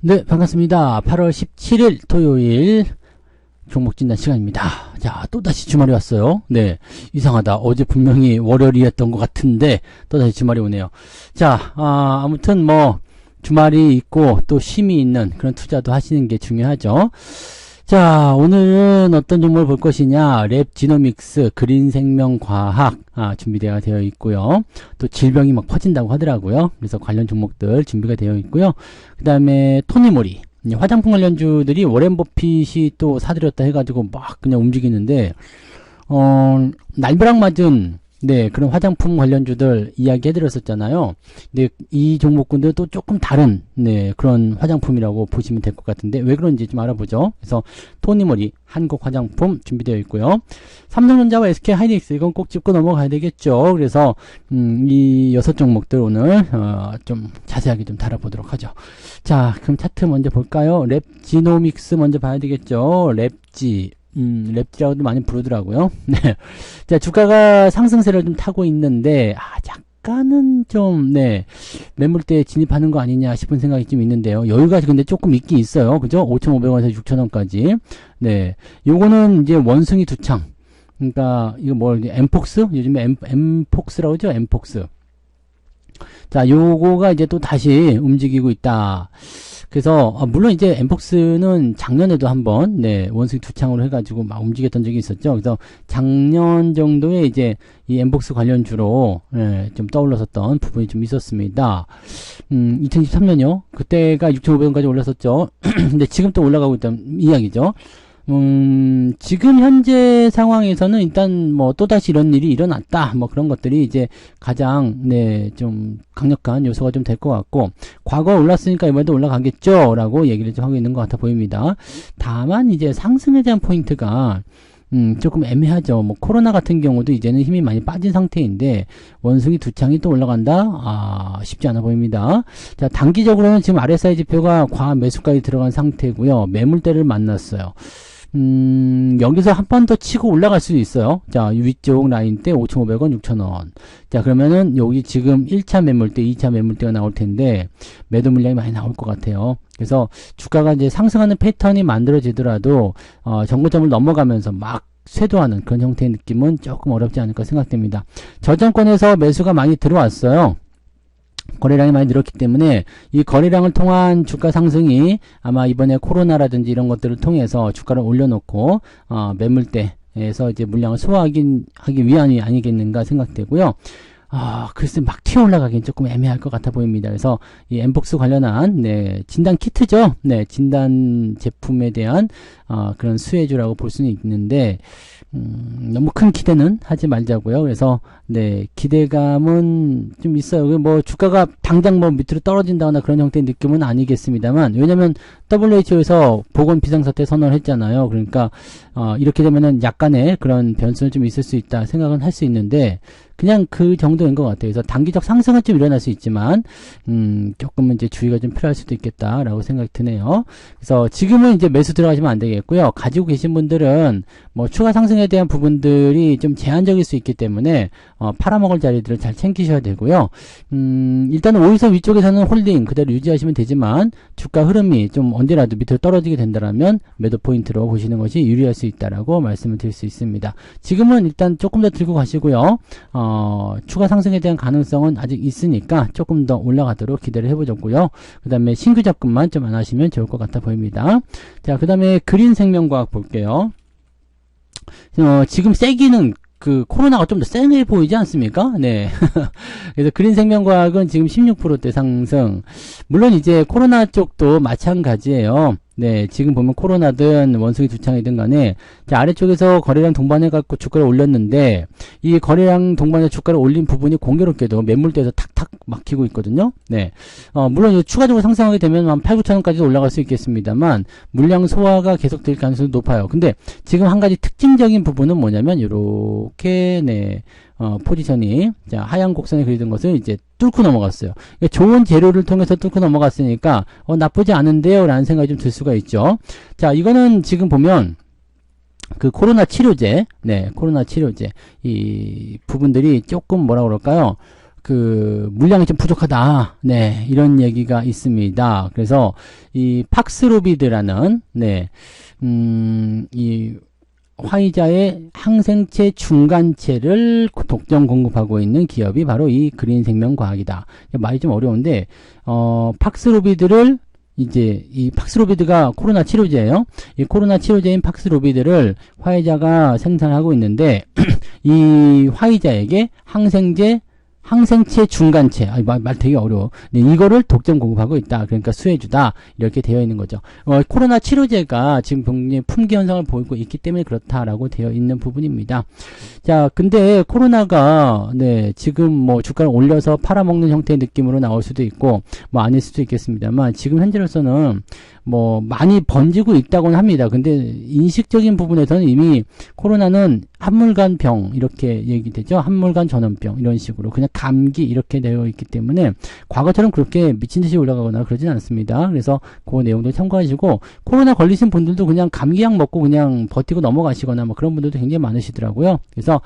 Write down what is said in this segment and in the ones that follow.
네, 반갑습니다. 8월 17일 토요일 종목 진단 시간입니다. 자, 또다시 주말이 왔어요. 네, 이상하다. 어제 분명히 월요일이었던 것 같은데 또다시 주말이 오네요. 자, 아무튼 뭐 주말이 있고 또 쉼이 있는 그런 투자도 하시는 게 중요하죠. 자, 오늘은 어떤 종목을 볼 것이냐. 랩지노믹스, 그린생명과학 준비되어 되어 있고요. 또 질병이 막 퍼진다고 하더라고요. 그래서 관련 종목들 준비가 되어 있고요. 그 다음에 토니모리, 화장품 관련주들이 워렌 버핏이 또 사들였다 해가지고 막 그냥 움직이는데 날벼락 맞은 네, 그런 화장품 관련주들 이야기 해드렸었잖아요. 근데 이 종목군들 또 조금 다른, 네, 그런 화장품이라고 보시면 될 것 같은데, 왜 그런지 좀 알아보죠. 그래서, 토니모리, 한국 화장품 준비되어 있고요. 삼성전자와 SK 하이닉스, 이건 꼭 짚고 넘어가야 되겠죠. 그래서, 이 6종목들 오늘, 좀 자세하게 좀 다뤄보도록 하죠. 자, 그럼 차트 먼저 볼까요? 랩지노믹스 먼저 봐야 되겠죠. 랩지라고도 많이 부르더라고요. 네. 자, 주가가 상승세를 좀 타고 있는데, 약간은 좀, 네, 매물대에 진입하는 거 아니냐 싶은 생각이 좀 있는데요. 여유가 근데 조금 있긴 있어요. 그죠? 5,500원에서 6,000원까지. 네. 요거는 이제 원숭이 두 창. 그러니까, 이거 뭐, 엠폭스? 요즘에 엠폭스라고 하죠? 엠폭스. 자, 요거가 이제 또 다시 움직이고 있다. 그래서 물론 이제 엠폭스는 작년에도 한번 네, 원숭이 두 창으로 해가지고 막 움직였던 적이 있었죠. 그래서 작년 정도에 이제 이 엠폭스 관련주로 네, 좀 떠올랐었던 부분이 좀 있었습니다. 2023년요. 그때가 6,500원까지 올랐었죠. 근데 지금 또 올라가고 있다는 이야기죠. 지금 현재 상황에서는 일단 뭐 또다시 이런 일이 일어났다. 뭐 그런 것들이 이제 가장, 네, 좀 강력한 요소가 좀 될 것 같고, 과거 올랐으니까 이번에도 올라가겠죠? 라고 얘기를 좀 하고 있는 것 같아 보입니다. 다만 이제 상승에 대한 포인트가, 조금 애매하죠. 뭐 코로나 같은 경우도 이제는 힘이 많이 빠진 상태인데 원숭이 두 창이 또 올라간다? 쉽지 않아 보입니다. 자, 단기적으로는 지금 RSI 지표가 과한 매수까지 들어간 상태고요. 매물대를 만났어요. 여기서 한 번 더 치고 올라갈 수도 있어요. 자, 위쪽 라인 때 5,500원, 6,000원. 자, 그러면은 여기 지금 1차 매물대, 2차 매물대가 나올 텐데 매도 물량이 많이 나올 것 같아요. 그래서 주가가 이제 상승하는 패턴이 만들어지더라도 정고점을 넘어가면서 막 쇄도하는 그런 형태의 느낌은 조금 어렵지 않을까 생각됩니다. 저점권에서 매수가 많이 들어왔어요. 거래량이 많이 늘었기 때문에 이 거래량을 통한 주가 상승이 아마 이번에 코로나라든지 이런 것들을 통해서 주가를 올려놓고 매물대에서 이제 물량을 소화하기 위함이 아니겠는가 생각되고요. 글쎄 막 튀어 올라가기엔 조금 애매할 것 같아 보입니다. 그래서 이 엠폭스 관련한 네, 진단 키트죠. 네, 진단 제품에 대한 그런 수혜주라고 볼 수는 있는데 너무 큰 기대는 하지 말자고요. 그래서 네, 기대감은 좀 있어요. 뭐 주가가 당장 뭐 밑으로 떨어진다거나 그런 형태의 느낌은 아니겠습니다만, 왜냐면 WHO에서 보건 비상사태 선언을 했잖아요. 그러니까 이렇게 되면은 약간의 그런 변수는 좀 있을 수 있다 생각은 할 수 있는데 그냥 그 정도인 것 같아요. 그래서 단기적 상승은 좀 일어날 수 있지만 조금은 이제 주의가 좀 필요할 수도 있겠다라고 생각이 드네요. 그래서 지금은 이제 매수 들어가시면 안 되겠고요. 가지고 계신 분들은 뭐 추가 상승에 대한 부분들이 좀 제한적일 수 있기 때문에 팔아먹을 자리들을 잘 챙기셔야 되고요. 일단은 오이서 위쪽에서는 홀딩 그대로 유지하시면 되지만 주가 흐름이 좀 언제라도 밑으로 떨어지게 된다면 매도 포인트로 보시는 것이 유리할 수 있다라고 말씀을 드릴 수 있습니다. 지금은 일단 조금 더 들고 가시고요. 추가 상승에 대한 가능성은 아직 있으니까 조금 더 올라가도록 기대를 해보자고요. 그 다음에 신규 접근만 좀 안 하시면 좋을 것 같아 보입니다. 자, 그 다음에 그린생명과학 볼게요. 지금 세기는 그 코로나가 좀 더 세게 보이지 않습니까? 네. 그래서 그린생명과학은 지금 16%대 상승. 물론 이제 코로나 쪽도 마찬가지예요. 네, 지금 보면 코로나든 원숭이 두창이든 간에, 자, 아래쪽에서 거래량 동반해갖고 주가를 올렸는데, 이 거래량 동반해 주가를 올린 부분이 공교롭게도 매물대에서 탁탁 막히고 있거든요. 네. 물론 추가적으로 상승하게 되면 한 8, 9천원까지도 올라갈 수 있겠습니다만, 물량 소화가 계속될 가능성이 높아요. 근데 지금 한 가지 특징적인 부분은 뭐냐면, 요렇게, 네, 포지션이, 자, 하얀 곡선에 그리던 것을 이제 뚫고 넘어갔어요. 그러니까 좋은 재료를 통해서 뚫고 넘어갔으니까, 나쁘지 않은데요? 라는 생각이 좀 들 수가 있죠. 자, 이거는 지금 보면, 그 코로나 치료제, 네, 코로나 치료제, 이 부분들이 조금 뭐라 그럴까요? 그, 물량이 좀 부족하다. 네, 이런 얘기가 있습니다. 그래서, 이 팍스로비드라는, 네, 이, 화이자의 항생체 중간체를 독점 공급하고 있는 기업이 바로 이 그린생명과학이다. 말이 좀 어려운데, 팍스로비드를 이제 이 팍스로비드가 코로나 치료제예요. 이 코로나 치료제인 팍스로비드를 화이자가 생산하고 있는데 이 화이자에게 항생체 중간체, 말 되게 어려워. 네, 이거를 독점 공급하고 있다. 그러니까 수혜주다. 이렇게 되어 있는 거죠. 코로나 치료제가 지금 굉장히 품귀 현상을 보이고 있기 때문에 그렇다라고 되어 있는 부분입니다. 자, 근데 코로나가, 네, 지금 뭐 주가를 올려서 팔아먹는 형태의 느낌으로 나올 수도 있고, 뭐 아닐 수도 있겠습니다만, 지금 현재로서는 뭐 많이 번지고 있다고는 합니다. 근데 인식적인 부분에서는 이미 코로나는 한물간 병 이렇게 얘기되죠. 한물간 전염병 이런 식으로 그냥 감기 이렇게 되어 있기 때문에 과거처럼 그렇게 미친듯이 올라가거나 그러진 않습니다. 그래서 그 내용도 참고하시고 코로나 걸리신 분들도 그냥 감기약 먹고 그냥 버티고 넘어가시거나 뭐 그런 분들도 굉장히 많으시더라고요. 그래서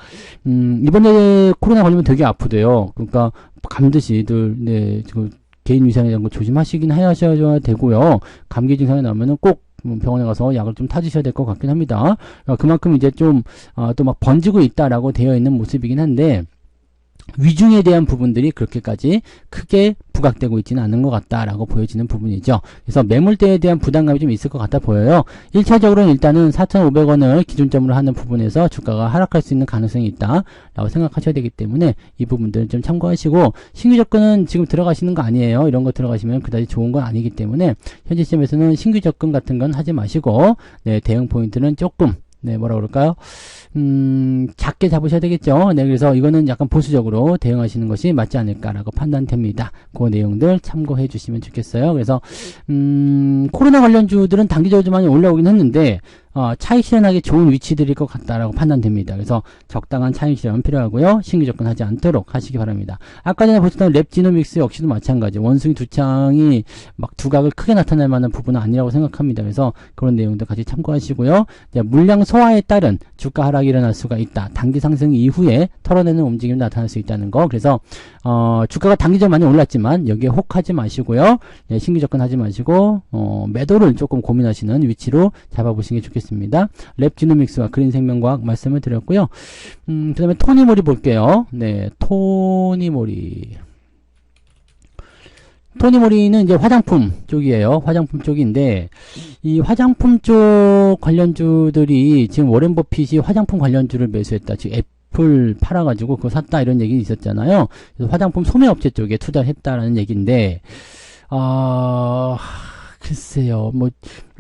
이번에 코로나 걸리면 되게 아프대요. 그러니까 감듯이들 네 지금 개인 위생에 대한 거 조심하시긴 하셔야 되고요. 감기 증상이 나오면은 꼭 병원에 가서 약을 좀 타주셔야 될 것 같긴 합니다. 그만큼 이제 좀, 또 막 번지고 있다라고 되어 있는 모습이긴 한데, 위중에 대한 부분들이 그렇게까지 크게 부각되고 있지는 않은 것 같다라고 보여지는 부분이죠. 그래서 매물대에 대한 부담감이 좀 있을 것 같아 보여요. 1차적으로는 일단은 4,500원을 기준점으로 하는 부분에서 주가가 하락할 수 있는 가능성이 있다라고 생각하셔야 되기 때문에 이 부분들은 좀 참고하시고 신규 접근은 지금 들어가시는 거 아니에요. 이런 거 들어가시면 그다지 좋은 건 아니기 때문에 현재 시점에서는 신규 접근 같은 건 하지 마시고 네, 대응 포인트는 조금 네, 뭐라 그럴까요? 작게 잡으셔야 되겠죠. 네, 그래서 이거는 약간 보수적으로 대응하시는 것이 맞지 않을까라고 판단됩니다. 그 내용들 참고해 주시면 좋겠어요. 그래서, 코로나 관련주들은 단기적으로 좀 많이 올라오긴 했는데, 차익 실현하기 좋은 위치들일 것 같다라고 판단됩니다. 그래서 적당한 차익 실현 필요하고요. 신규 접근하지 않도록 하시기 바랍니다. 아까 전에 보셨던 랩지노믹스 역시도 마찬가지. 원숭이 두창이 막 두각을 크게 나타낼 만한 부분은 아니라고 생각합니다. 그래서 그런 내용도 같이 참고하시고요. 물량 소화에 따른 주가 하락이 일어날 수가 있다. 단기 상승 이후에 털어내는 움직임이 나타날 수 있다는 거. 그래서 주가가 단기적으로 많이 올랐지만 여기에 혹하지 마시고요. 네, 신규 접근하지 마시고 매도를 조금 고민하시는 위치로 잡아보시는 게 좋겠습니다. 랩지노믹스와 그린생명과학 말씀을 드렸고요. 그 다음에 토니모리 볼게요. 네, 토니모리는 이제 화장품 쪽이에요. 화장품 쪽인데, 이 화장품 쪽 관련주들이 지금 워렌 버핏이 화장품 관련주를 매수했다. 지금 애플 팔아가지고 그거 샀다 이런 얘기 있었잖아요. 그래서 화장품 소매업체 쪽에 투자를 했다라는 얘기인데, 글쎄요, 뭐,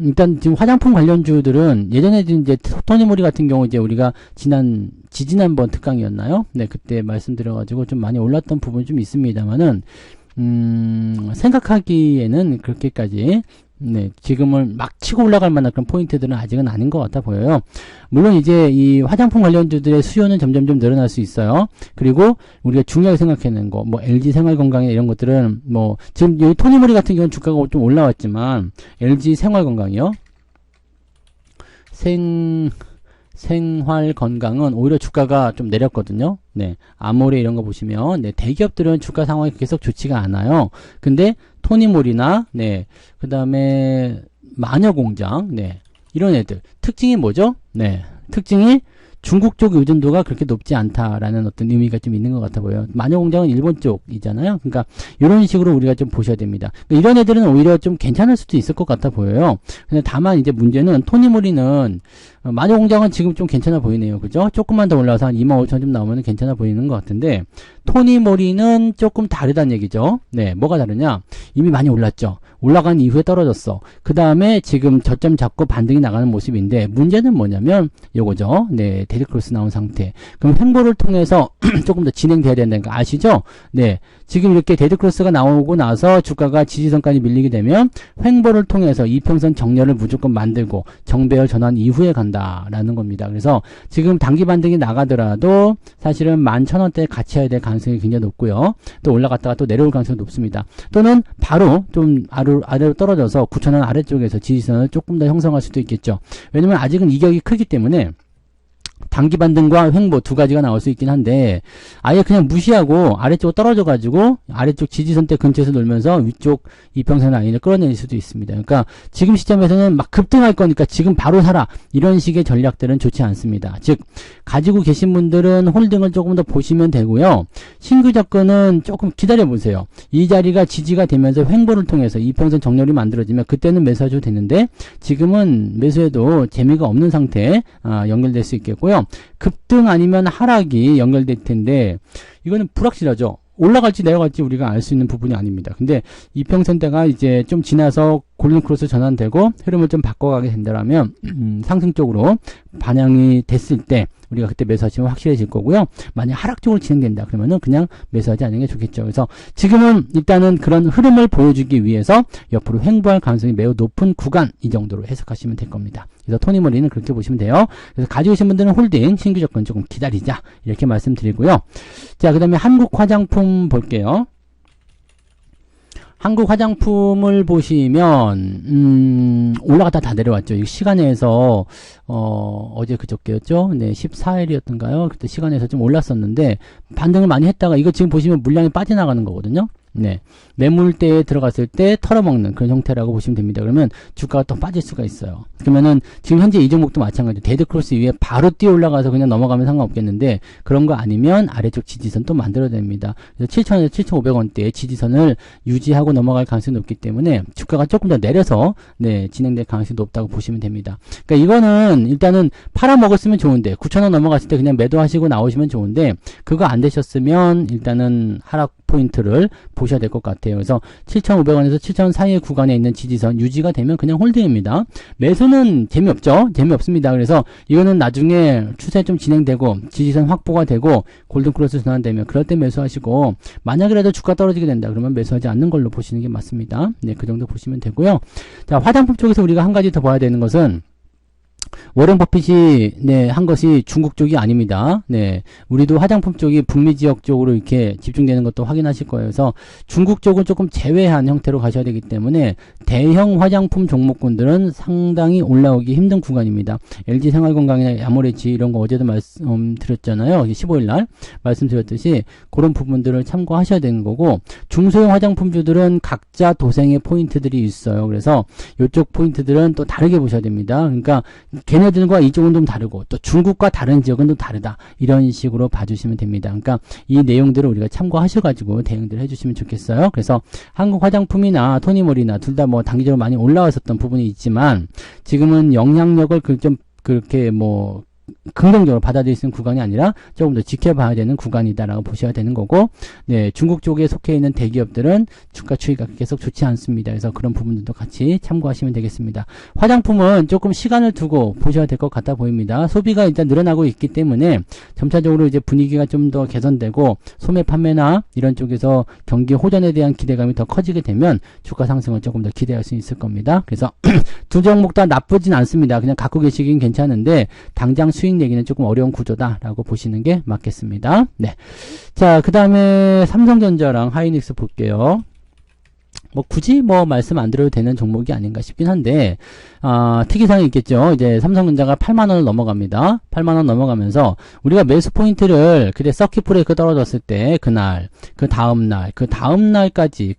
일단 지금 화장품 관련주들은 예전에 이제 토니모리 같은 경우 이제 우리가 지지난번 특강이었나요? 네, 그때 말씀드려가지고 좀 많이 올랐던 부분이 좀 있습니다만은, 생각하기에는 그렇게까지 네, 지금을 막 치고 올라갈 만한 그런 포인트들은 아직은 아닌 것 같아 보여요. 물론 이제 이 화장품 관련주들의 수요는 점점 좀 늘어날 수 있어요. 그리고 우리가 중요하게 생각하는 거, 뭐 LG 생활건강이나 이런 것들은 뭐 지금 여기 토니모리 같은 경우는 주가가 좀 올라왔지만 LG 생활건강이요. 생활건강은 오히려 주가가 좀 내렸거든요. 네, 아모레 이런 거 보시면 네, 대기업들은 주가 상황이 계속 좋지가 않아요. 근데 토니모리나 네, 그다음에 마녀공장 네, 이런 애들 특징이 뭐죠? 네, 특징이 중국 쪽 의존도가 그렇게 높지 않다라는 어떤 의미가 좀 있는 것 같아 보여요. 마녀공장은 일본 쪽이잖아요. 그러니까 이런 식으로 우리가 좀 보셔야 됩니다. 그러니까 이런 애들은 오히려 좀 괜찮을 수도 있을 것 같아 보여요. 근데 다만 이제 문제는 토니모리는 마녀공장은 지금 좀 괜찮아 보이네요. 그죠? 조금만 더 올라와서 한 25,000 좀 나오면 괜찮아 보이는 것 같은데, 토니모리는 조금 다르다는 얘기죠. 네, 뭐가 다르냐? 이미 많이 올랐죠. 올라간 이후에 떨어졌어. 그 다음에 지금 저점 잡고 반등이 나가는 모습인데, 문제는 뭐냐면 요거죠. 네, 데드크로스 나온 상태. 그럼 횡보를 통해서 조금 더 진행돼야 된다는 거 아시죠? 네, 지금 이렇게 데드크로스가 나오고 나서 주가가 지지선까지 밀리게 되면 횡보를 통해서 이평선 정렬을 무조건 만들고 정배열 전환 이후에 간다라는 겁니다. 그래서 지금 단기 반등이 나가더라도 사실은 11,000원대에 같이 해야 될 가능성이 굉장히 높고요. 또 올라갔다가 또 내려올 가능성이 높습니다. 또는 바로 좀 아래로 떨어져서 9,000원 아래쪽에서 지지선을 조금 더 형성할 수도 있겠죠. 왜냐면 아직은 이격이 크기 때문에 단기 반등과 횡보 두 가지가 나올 수 있긴 한데, 아예 그냥 무시하고 아래쪽으로 떨어져가지고 아래쪽 지지선대 근처에서 놀면서 위쪽 이평선 라인을 끌어낼 수도 있습니다. 그러니까 지금 시점에서는 막 급등할 거니까 지금 바로 사라, 이런 식의 전략들은 좋지 않습니다. 즉 가지고 계신 분들은 홀딩을 조금 더 보시면 되고요. 신규 접근은 조금 기다려 보세요. 이 자리가 지지가 되면서 횡보를 통해서 이평선 정렬이 만들어지면 그때는 매수하셔도 되는데, 지금은 매수해도 재미가 없는 상태에 연결될 수 있겠고요. 급등 아니면 하락이 연결될 텐데, 이거는 불확실하죠. 올라갈지 내려갈지 우리가 알 수 있는 부분이 아닙니다. 근데 이평선대가 이제 좀 지나서 골든크로스 전환되고 흐름을 좀 바꿔가게 된다면 상승 쪽으로 반영이 됐을 때 우리가 그때 매수하시면 확실해질 거고요. 만약 하락 쪽으로 진행된다 그러면은 그냥 매수하지 않는 게 좋겠죠. 그래서 지금은 일단은 그런 흐름을 보여주기 위해서 옆으로 횡보할 가능성이 매우 높은 구간, 이 정도로 해석하시면 될 겁니다. 그래서 토니모리는 그렇게 보시면 돼요. 그래서 가지고 계신 분들은 홀딩, 신규 접근 조금 기다리자, 이렇게 말씀드리고요. 자, 그 다음에 한국 화장품 볼게요. 한국 화장품을 보시면 올라갔다 다 내려왔죠. 이 시간에서 어제 그저께였죠. 네, 14일이었던가요? 그때 시간에서 좀 올랐었는데 반등을 많이 했다가, 이거 지금 보시면 물량이 빠져나가는 거거든요. 네, 매물대에 들어갔을 때 털어먹는 그런 형태라고 보시면 됩니다. 그러면 주가가 또 빠질 수가 있어요. 그러면은 지금 현재 이 종목도 마찬가지로 데드크로스 위에 바로 뛰어 올라가서 그냥 넘어가면 상관없겠는데, 그런 거 아니면 아래쪽 지지선 또 만들어야 됩니다. 그래서 7,000에서 7,500원대의 지지선을 유지하고 넘어갈 가능성이 높기 때문에 주가가 조금 더 내려서 네, 진행될 가능성이 높다고 보시면 됩니다. 그러니까 이거는 일단은 팔아먹었으면 좋은데, 9,000원 넘어갔을 때 그냥 매도하시고 나오시면 좋은데, 그거 안 되셨으면 일단은 하락 포인트를 보셔야 될 것 같아요. 그래서 7,500원에서 7,000원 사이의 구간에 있는 지지선 유지가 되면 그냥 홀딩입니다. 매수는 재미없죠? 재미없습니다. 그래서 이거는 나중에 추세 좀 진행되고 지지선 확보가 되고 골든크로스 전환되면 그럴 때 매수하시고, 만약이라도 주가 떨어지게 된다 그러면 매수하지 않는 걸로 보시는 게 맞습니다. 네, 그 정도 보시면 되고요. 자, 화장품 쪽에서 우리가 한 가지 더 봐야 되는 것은, 워렌 버핏이 네, 한 것이 중국 쪽이 아닙니다. 네, 우리도 화장품 쪽이 북미 지역 쪽으로 이렇게 집중되는 것도 확인하실 거예요. 그래서 중국 쪽은 조금 제외한 형태로 가셔야 되기 때문에 대형 화장품 종목군들은 상당히 올라오기 힘든 구간입니다. LG 생활건강이나 야모레치 이런 거 어제도 말씀드렸잖아요. 15일날 말씀드렸듯이 그런 부분들을 참고하셔야 되는 거고, 중소형 화장품주들은 각자 도생의 포인트들이 있어요. 그래서 이쪽 포인트들은 또 다르게 보셔야 됩니다. 그러니까 걔네들과 이쪽은 좀 다르고 또 중국과 다른 지역은 좀 다르다, 이런 식으로 봐주시면 됩니다. 그러니까 이 내용들을 우리가 참고하셔가지고 대응들 해주시면 좋겠어요. 그래서 한국 화장품이나 토니모리나 둘 다 뭐 단기적으로 많이 올라왔었던 부분이 있지만, 지금은 영향력을 좀 그렇게 뭐 긍정적으로 받아들일 수 있는 구간이 아니라 조금 더 지켜봐야 되는 구간이다라고 보셔야 되는 거고, 네, 중국 쪽에 속해 있는 대기업들은 주가 추이가 계속 좋지 않습니다. 그래서 그런 부분들도 같이 참고하시면 되겠습니다. 화장품은 조금 시간을 두고 보셔야 될 것 같아 보입니다. 소비가 일단 늘어나고 있기 때문에 점차적으로 이제 분위기가 좀 더 개선되고 소매 판매나 이런 쪽에서 경기 호전에 대한 기대감이 더 커지게 되면 주가 상승을 조금 더 기대할 수 있을 겁니다. 그래서 두 종목 다 나쁘진 않습니다. 그냥 갖고 계시긴 괜찮은데 당장 수익 내기는 조금 어려운 구조다라고 보시는 게 맞겠습니다. 네. 자, 그 다음에 삼성전자랑 하이닉스 볼게요. 뭐 굳이 뭐 말씀 안 드려도 되는 종목이 아닌가 싶긴 한데, 특이사항이 있겠죠. 이제 삼성전자가 8만원을 넘어갑니다. 8만원 넘어가면서 우리가 매수 포인트를 그때 서킷 브레이크 떨어졌을 때 그날, 그 다음날까지도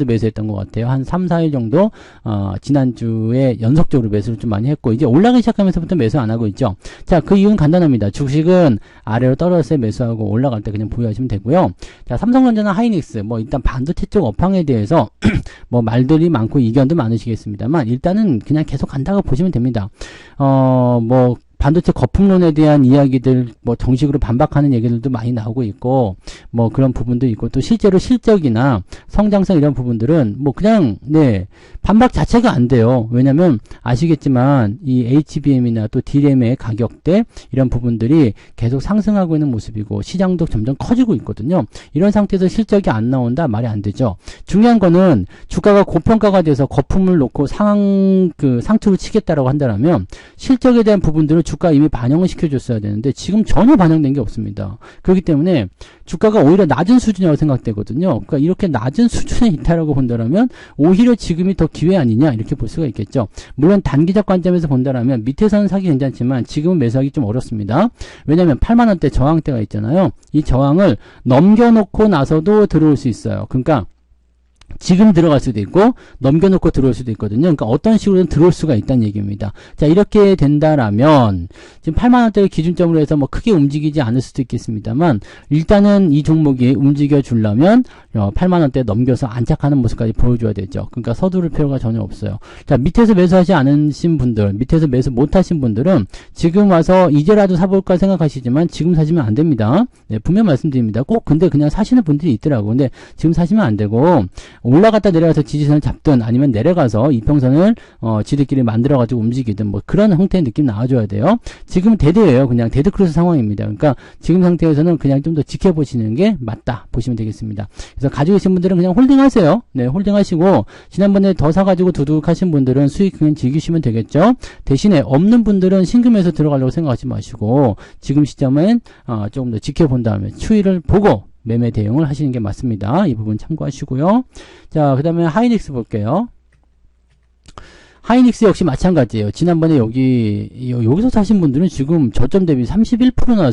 매수했던 것 같아요. 한 3, 4일 정도, 지난주에 연속적으로 매수를 좀 많이 했고, 이제 올라가기 시작하면서부터 매수 안 하고 있죠. 자, 그 이유는 간단합니다. 주식은 아래로 떨어졌을 때 매수하고 올라갈 때 그냥 보유하시면 되고요. 자, 삼성전자나 하이닉스, 뭐 일단 반도체 쪽 업황에 대해서 뭐 말들이 많고 이견도 많으시겠습니다만 일단은 그냥 계속 간다고 보시면 됩니다. 뭐 반도체 거품론에 대한 이야기들, 뭐 정식으로 반박하는 얘기들도 많이 나오고 있고, 뭐 그런 부분도 있고, 또 실제로 실적이나 성장성 이런 부분들은 뭐 그냥 반박 자체가 안 돼요. 왜냐면 아시겠지만 이 HBM이나 또 DRAM의 가격대 이런 부분들이 계속 상승하고 있는 모습이고 시장도 점점 커지고 있거든요. 이런 상태에서 실적이 안 나온다 말이 안 되죠. 중요한 거는 주가가 고평가가 돼서 거품을 놓고 상투를 치겠다라고 한다면 실적에 대한 부분들을 주가 이미 반영을 시켜줬어야 되는데 지금 전혀 반영된 게 없습니다. 그렇기 때문에 주가가 오히려 낮은 수준이라고 생각되거든요. 그러니까 이렇게 낮은 수준에 있다라고 본다면 오히려 지금이 더 기회 아니냐 이렇게 볼 수가 있겠죠. 물론 단기적 관점에서 본다면 밑에서는 사기 괜찮지만 지금은 매수하기 좀 어렵습니다. 왜냐하면 8만원대 저항대가 있잖아요. 이 저항을 넘겨놓고 나서도 들어올 수 있어요. 그러니까 지금 들어갈 수도 있고 넘겨놓고 들어올 수도 있거든요. 그러니까 어떤 식으로든 들어올 수가 있다는 얘기입니다. 자, 이렇게 된다라면 지금 8만원대를 기준점으로 해서 뭐 크게 움직이지 않을 수도 있겠습니다만 일단은 이 종목이 움직여 주려면 8만원대 넘겨서 안착하는 모습까지 보여줘야 되죠. 그러니까 서두를 필요가 전혀 없어요. 자, 밑에서 매수하지 않으신 분들, 밑에서 매수 못하신 분들은 지금 와서 이제라도 사볼까 생각하시지만 지금 사시면 안 됩니다. 네, 분명 말씀드립니다. 꼭 근데 그냥 사시는 분들이 있더라고. 근데 지금 사시면 안 되고 올라갔다 내려가서 지지선을 잡든 아니면 내려가서 이평선을 지들끼리 만들어가지고 움직이든 뭐 그런 형태의 느낌 나와줘야 돼요. 지금은 데드예요. 그냥 데드크로스 상황입니다. 그러니까 지금 상태에서는 그냥 좀 더 지켜보시는 게 맞다 보시면 되겠습니다. 그래서 가지고 계신 분들은 그냥 홀딩하세요. 네, 홀딩하시고 지난번에 더 사가지고 두둑하신 분들은 수익 그냥 즐기시면 되겠죠. 대신에 없는 분들은 신금에서 들어가려고 생각하지 마시고 지금 시점은 조금 더 지켜본 다음에 추이를 보고 매매 대응을 하시는 게 맞습니다. 이 부분 참고하시고요. 자, 그 다음에 하이닉스 볼게요. 하이닉스 역시 마찬가지예요. 지난번에 여기서 사신 분들은 지금 저점 대비 31%나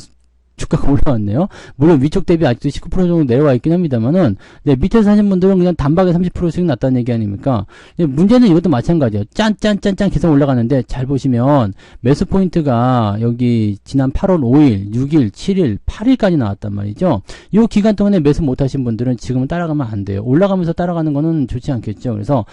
주가가 올라왔네요. 물론 위쪽 대비 아직도 19% 정도 내려와 있긴 합니다만은, 밑에서 사신 분들은 그냥 단박에 30% 수익 났다는 얘기 아닙니까? 문제는 이것도 마찬가지예요. 짠짠짠짠 계속 올라가는데, 잘 보시면, 매수 포인트가 여기 지난 8월 5일, 6일, 7일, 8일까지 나왔단 말이죠. 이 기간 동안에 매수 못 하신 분들은 지금은 따라가면 안 돼요. 올라가면서 따라가는 거는 좋지 않겠죠. 그래서,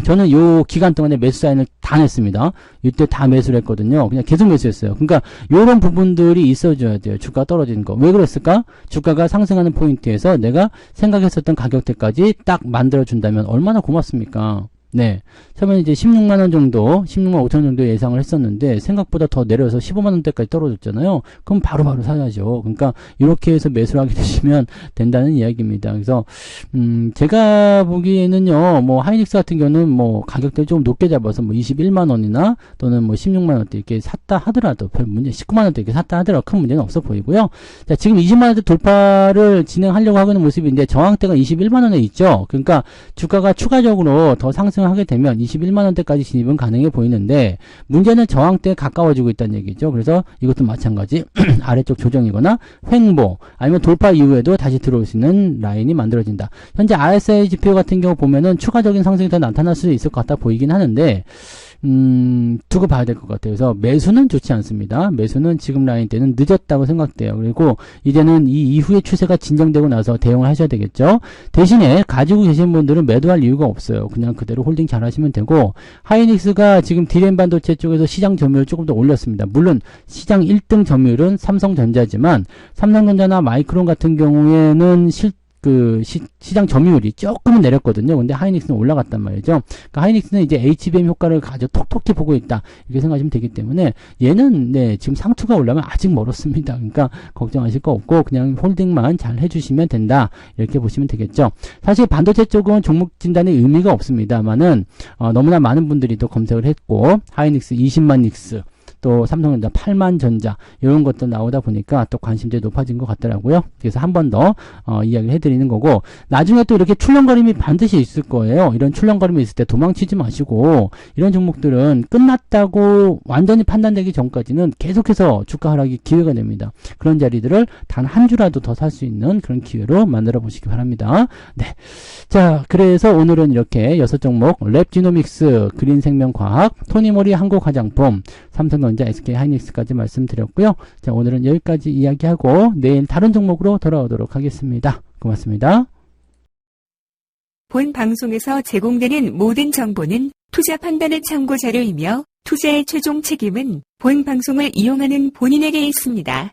저는 이 기간 동안에 매수 사인을 다 냈습니다. 이때 다 매수를 했거든요. 그냥 계속 매수했어요. 그러니까, 요런 부분들이 있어줘야 돼요. 주가 떨어지는 거. 왜 그랬을까? 주가가 상승하는 포인트에서 내가 생각했었던 가격대까지 딱 만들어준다면 얼마나 고맙습니까? 네. 처음에 이제 16만원 정도, 16만 5천 정도 예상을 했었는데, 생각보다 더 내려서 15만원대까지 떨어졌잖아요. 그럼 바로바로 사야죠. 그러니까, 이렇게 해서 매수를 하게 되시면 된다는 이야기입니다. 그래서, 제가 보기에는요, 뭐, 하이닉스 같은 경우는 뭐, 가격대를 좀 높게 잡아서 뭐, 21만원이나 또는 뭐, 16만원대 이렇게 샀다 하더라도 별 문제, 19만원대 이렇게 샀다 하더라도 큰 문제는 없어 보이고요. 자, 지금 20만원대 돌파를 진행하려고 하고 있는 모습인데, 저항대가 21만원에 있죠. 그러니까, 주가가 추가적으로 더 상승을 하게 되면 21만원대까지 진입은 가능해 보이는데 문제는 저항대에 가까워지고 있다는 얘기죠. 그래서 이것도 마찬가지 아래쪽 조정이거나 횡보 아니면 돌파 이후에도 다시 들어올 수 있는 라인이 만들어진다. 현재 RSI 지표 같은 경우 보면은 추가적인 상승이 더 나타날 수 있을 것 같아 보이긴 하는데 두고 봐야 될 것 같아요. 그래서 매수는 좋지 않습니다. 매수는 지금 라인 때는 늦었다고 생각돼요. 그리고 이제는 이 이후의 추세가 진정되고 나서 대응을 하셔야 되겠죠. 대신에 가지고 계신 분들은 매도할 이유가 없어요. 그냥 그대로 홀딩 잘 하시면 되고 하이닉스가 지금 디램 반도체 쪽에서 시장 점유율 조금 더 올렸습니다. 물론 시장 1등 점유율은 삼성전자지만 삼성전자나 마이크론 같은 경우에는 시장 점유율이 조금은 내렸거든요. 근데 하이닉스는 올라갔단 말이죠. 그러니까 하이닉스는 이제 HBM 효과를 가지고 톡톡히 보고 있다. 이렇게 생각하시면 되기 때문에 얘는 지금 상투가 올라면 아직 멀었습니다. 그러니까 걱정하실 거 없고 그냥 홀딩만 잘 해주시면 된다. 이렇게 보시면 되겠죠. 사실 반도체 쪽은 종목 진단에 의미가 없습니다만은 너무나 많은 분들이 또 검색을 했고 하이닉스 20만 닉스 또 삼성전자, 8만전자 이런 것도 나오다 보니까 또 관심들이 높아진 것 같더라고요. 그래서 한 번 더 이야기를 해드리는 거고, 나중에 또 이렇게 출렁거림이 반드시 있을 거예요. 이런 출렁거림이 있을 때 도망치지 마시고, 이런 종목들은 끝났다고 완전히 판단되기 전까지는 계속해서 주가 하락이 기회가 됩니다. 그런 자리들을 단 한 주라도 더 살 수 있는 그런 기회로 만들어 보시기 바랍니다. 네. 자, 그래서 오늘은 이렇게 6종목, 랩지노믹스, 그린생명과학, 토니모리 한국화장품, 삼성전자, SK하이닉스까지 말씀드렸고요. 자, 오늘은 여기까지 이야기하고 내일 다른 종목으로 돌아오도록 하겠습니다. 고맙습니다. 본 방송에서 제공되는 모든 정보는 투자 판단의 참고 자료이며 투자의 최종 책임은 본 방송을 이용하는 본인에게 있습니다.